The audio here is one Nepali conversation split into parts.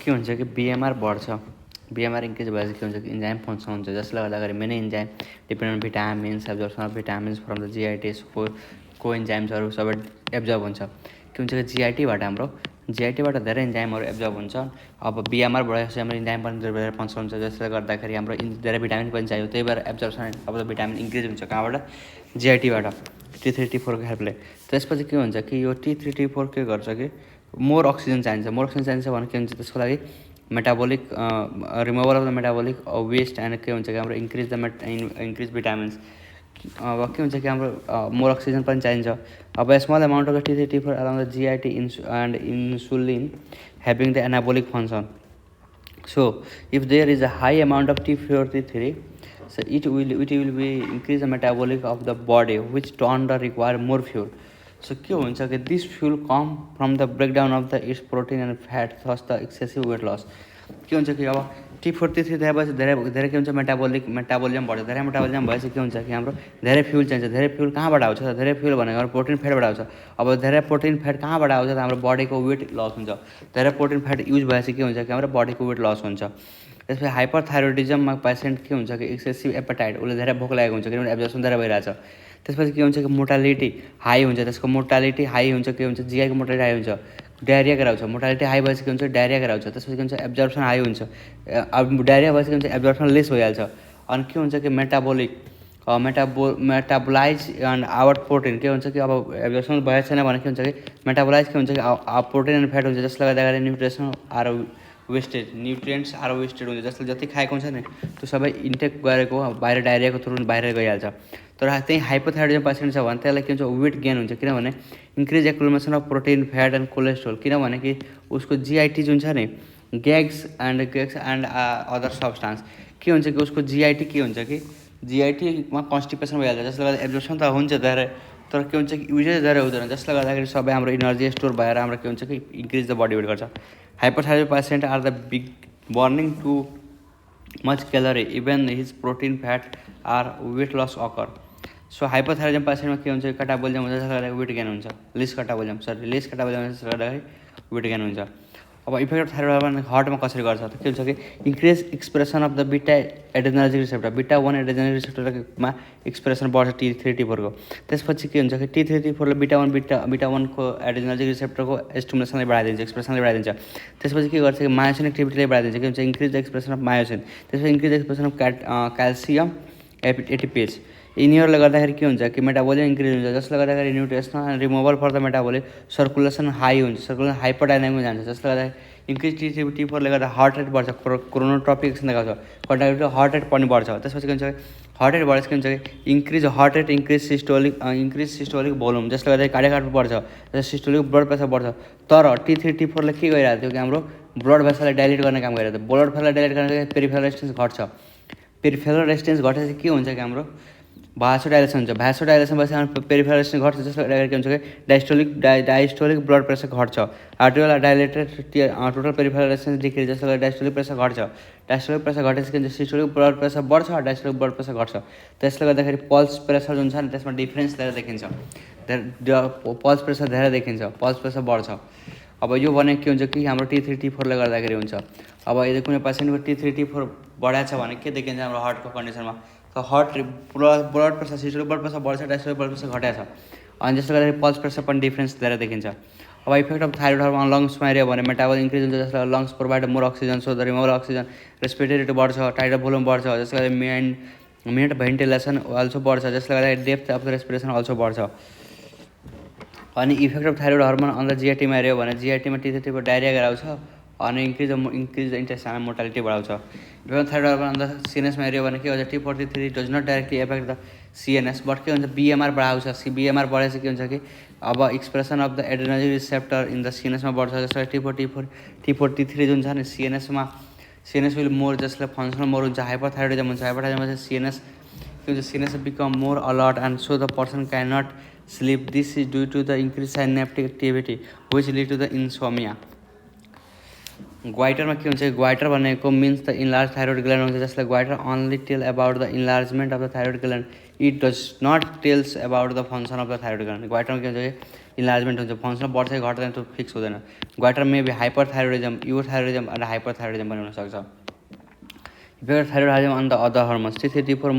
के हुन्छ कि बिएमआर बढ्छ, बिएमआर इन्क्रिज भएपछि के हुन्छ कि इन्जाइम फङ्सन हुन्छ, जसले गर्दाखेरि many enzyme depend on vitamins, absorption of vitamins from the GIT को इन्जाइम्सहरू सबै एब्जर्ब हुन्छ। के हुन्छ कि जिआइटीबाट हाम्रो जिआइटीबाट धेरै इन्जाइमहरू एब्जर्ब हुन्छ। अब बिएमआर बढेपछि हाम्रो इन्जाइम पनि धेरै फङ्सन हुन्छ, जसले गर्दाखेरि हाम्रो धेरै भिटामिन पनि चाहियो, त्यही भएर एब्जर्प्सन अब द भिटामिन इन्क्रिज हुन्छ। कहाँबाट? जिआइटीबाट, T3 T4 को हेल्पले। त्यसपछि के हुन्छ कि यो T3 T4 के गर्छ कि मोर अक्सिजन चाहिन्छ। मोर अक्सिजन चाहिन्छ भने के हुन्छ, त्यसको लागि metabolic removal of the metabolic waste and के हुन्छ कि हाम्रो इन्क्रिज भिटामिन्स। अब के हुन्छ कि हाम्रो मोर अक्सिजन पनि चाहिन्छ। अब small amount of the T3 T4 along the GIT and insulin having the anabolic function. So if there is a high amount of T4 T3, so it will be increase the metabolic of the body, which turn the require more fuel. So के हुन्छ कि this fuel come from the breakdown of the its protein and fat, thus the excessive weight loss. के हुन्छ कि अब T4 T3 भएपछि धेरै के हुन्छ, मेटाबोलिजम बढ्छ। धेरै मेटाबोलिजम भएपछि के हुन्छ कि हाम्रो धेरै फ्युल चाहिन्छ। धेरै फ्युल कहाँबाट आउँछ? धेरै फ्युल भनेको हाम्रो प्रोटिन फ्याटबाट आउँछ। अब धेरै प्रोटिन फ्याट कहाँबाट आउँछ त हाम्रो बडीको वेट लस हुन्छ। धेरै प्रोटिन फ्याट युज भएपछि के हुन्छ कि हाम्रो बडीको वेट लस हुन्छ। त्यसपछि हाइपरथाइरोइडिजममा पेसेन्ट के हुन्छ कि एक्सेसिभ एपेटाइट, उसले धेरै भोक लागेको हुन्छ किनभने एब्जर्प्सन धेरै भइरहेछ। त्यसपछि के हुन्छ कि मोर्टालिटी हाई हुन्छ, त्यसको मोर्टालिटी हाई हुन्छ। के हुन्छ? जिआईको मोर्टालिटी हाई हुन्छ, डायरिया गराउँछ। मोर्टालिटी हाई भएपछि के हुन्छ? डायरिया गराउँछ। त्यसपछि के हुन्छ? एब्जर्प्सन हाई हुन्छ। अब डायरिया भएपछि के हुन्छ? एब्जर्प्सन लेस भइहाल्छ। अनि के हुन्छ कि मेटाबोलाइज एन्ड आउट प्रोटिन के हुन्छ कि अब एब्जर्प्सन भएको छैन भने के हुन्छ कि मेटाबोलाइज के हुन्छ कि प्रोटिन एन्ड फ्याट हुन्छ, जसले गर्दाखेरि न्युट्रिएन्ट्स आर वेस्टेड हुन्छ। जसले जति खाएको हुन्छ नि त्यो सबै इन्टेक गरेको बाहिर डायरियाको थ्रु बाहिर गइहाल्छ। तर त्यही हाइपोथाइरोइडिजम पेसेन्ट छ भने त्यसलाई के हुन्छ? वेट गेन हुन्छ, किनभने increase accumulation of protein fat and cholesterol. किनभने कि उसको जिआइटी जुन छ नि, गेग्स एन्ड अदर सब्सटान्स के हुन्छ कि उसको जिआइटी के हुन्छ कि जिआइटीमा कन्स्टिपेसन भइहाल्छ, जसले गर्दा एब्जर्प्सन त हुन्छ धेरै, तर के हुन्छ कि युजेज धेरै हुँदैन, जसले गर्दाखेरि सबै हाम्रो इनर्जी स्टोर भएर हाम्रो के हुन्छ कि इन्क्रिज द बडी वेट गर्छ। Hypothyroid patient are the big burning too much calorie even his protein fat are weight loss occur. So hypothyroidism पेसेन्टमा के हुन्छ? क्याटाबोलिजम हुन्छ, जसले गर्दाखेरि वेट गेन हुन्छ। लेस क्याटाबोलिजम जसले गर्दाखेरि वेट गेन हुन्छ। अब इफेक्ट अफ थाइरोइड हार्मोन हार्टमा कसरी गर्छ त? के हुन्छ कि increase expression of the beta adrenergic receptor, beta 1 adrenergic रिसेप्टरमा expression बढ्छ T3 T4 को। त्यसपछि के हुन्छ कि T3 T4 ले बिटा 1 को एड्रेनर्जिक रिसेप्टरको स्टिमुलेसनले बढाइदिन्छ, एक्सप्रेसनले बढाइदिन्छ। त्यसपछि के गर्छ कि मायोसिन एक्टिभिटीले बढाइदिन्छ। के हुन्छ? Increase the expression of myosin. त्यसपछि increase the expression of calcium ATPase. यिनीहरूले गर्दाखेरि के हुन्छ कि मेटाबोलिजम इन्क्रिज हुन्छ, जसले गर्दाखेरि nutrition and removal for the metabolic circulation high हुन्छ, सर्कुलेसन हाइपरडाइनामिक जान्छ, जसले गर्दाखेरि इन्क्रिज T3 T4ले गर्दा हार्ट रेट बढ्छ, क्रोनोट्रपिक एक्सन देखाउँछ, कन्ट्राक्टिभ हार्ट रेट पनि बढ्छ। त्यसपछि के हुन्छ कि हार्ट रेट बढेपछि के हुन्छ कि increase heart rate, increase systolic volume, जसले गर्दाखेरि कार्डियक आउटपुट बढ्छ, जसले सिस्टोलिक ब्लड प्रेसर बढ्छ। तर T3 T4ले के गरिरहेको थियो कि हाम्रो ब्लड भेसललाई डाइलेट गर्ने काम गरिरहेको थियो। ब्लड भेसललाई डाइलेट गर्ने पेरिफेरल रेजिस्टेन्स घट्छ। पेरिफेरल रेजिस्टेन्स घटेपछि के हुन्छ कि हाम्रो भासोडाइलेसन हुन्छ। भासोडाइलेसन भएपछि हाम्रो पेरिफेरल रेजिस्टेन्स घट्छ, जसले गर्दाखेरि के हुन्छ कि डायस्टोलिक ब्लड प्रेसर घट्छ। Arterial dilated total peripheral resistance decrease, जसले गर्दा डायस्टोलिक प्रेसर घट्छ। डायस्टोलिक प्रेसर घटेपछि के हुन्छ? सिस्टोलिक ब्लड प्रेसर बढ्छ, डायस्टोलिक ब्लड प्रेसर घट्छ। त्यसले गर्दाखेरि पल्स प्रेसर जुन छ नि त्यसमा डिफ्रेन्स धेरै देखिन्छ, पल्स प्रेसर धेरै देखिन्छ, पल्स प्रेसर बढ्छ। अब यो भनेको के हुन्छ कि हाम्रो T3 T4ले गर्दाखेरि हुन्छ। अब यदि कुनै पेसेन्टको T3 T4 बढाएको छ भने के देखिन्छ हाम्रो हार्टको कन्डिसनमा? त blood pressure, systolic blood pressure बढ्छ, डायस्टोलिक ब्लड प्रेसर घटेको छ, अनि जसले गर्दाखेरि पल्स प्रेसर पनि डिफ्रेन्स धेरै देखिन्छ। अब इफेक्ट अफ थाइरोइड हार्मोन लङ्समा हेऱ्यो भने मेटाबोलिक इन्क्रिज हुन्छ, जसले lungs provide more oxygen, so the removal oxygen, respiratory rate बढ्छ, टाइटर भोल्युम बढ्छ, जसले गर्दा मिनट भेन्टिलेसन अल्सो बढ्छ, जसले गर्दाखेरि depth of the respiration also बढ्छ। अनि effect of thyroid hormone on the जिआइटीमा हेऱ्यो भने जिआइटीमा T3 T4 डायरिया गराउँछ अनि इन्क्रिज द इन्टेस्टाइनल मोर्टालिटी बढाउँछ। Effect thyroid hormone on the सिएनएसमा हेऱ्यो भने के हुन्छ? T4 T3 does not directly affect the CNS, but के हुन्छ? बिएमआर बढाउँछ। बिएमआर बढेपछि के हुन्छ कि अब expression of the adrenergic receptor in the सिएनएसमा बढ्छ, जसले T4 T3 जुन छ नि सिएनएस विल मोर, जसले फङ्सनल मोर हुन्छ। हाइपरथाइरोइडिजम हुन्छ, हाइपरथाइरोइडिजम सिएनएस के हुन्छ? CNS become more alert and so the person can not sleep. This is due to the increase synaptic activity which lead to the insomnia. ग्वाइटरमा के हुन्छ? ग्वाइटर भनेको means the enlarge thyroid gland हुन्छ, जसले goitre only tail about the enlargement of the thyroid gland, it does not tells about the function of the thyroid gland. ग्वाइटरमा के हुन्छ कि इन्लार्जमेन्ट हुन्छ, फङ्सनल बढ्छ कि घट्दैन त्यो फिक्स हुँदैन। ग्वाइटर मेबी हाइपरथाइरोइडिजम, युरोथाइरोइडिजम अनि हाइपरथाइरोइडिजम पनि हुनसक्छ। Effect thyroid on the other hormones T3 T4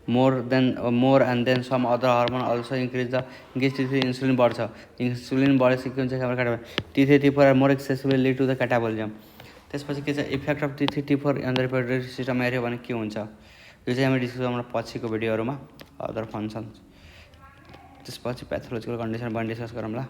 more and then some other hormone also increase T3 insulin बढ्छ। इन्सुलिन बढेपछि के हुन्छ हाम्रो T3 T4 are more excessively lead to the catabolism. त्यसपछि के छ effect of T3 T4 on the reproductive system हेऱ्यो भने के हुन्छ, यो चाहिँ हामी डिस्कस गरौँ पछिको भिडियोहरूमा अदर फङ्सन्स। त्यसपछि प्याथोलोजिकल कन्डिसन पनि डिस्कस गरौँला।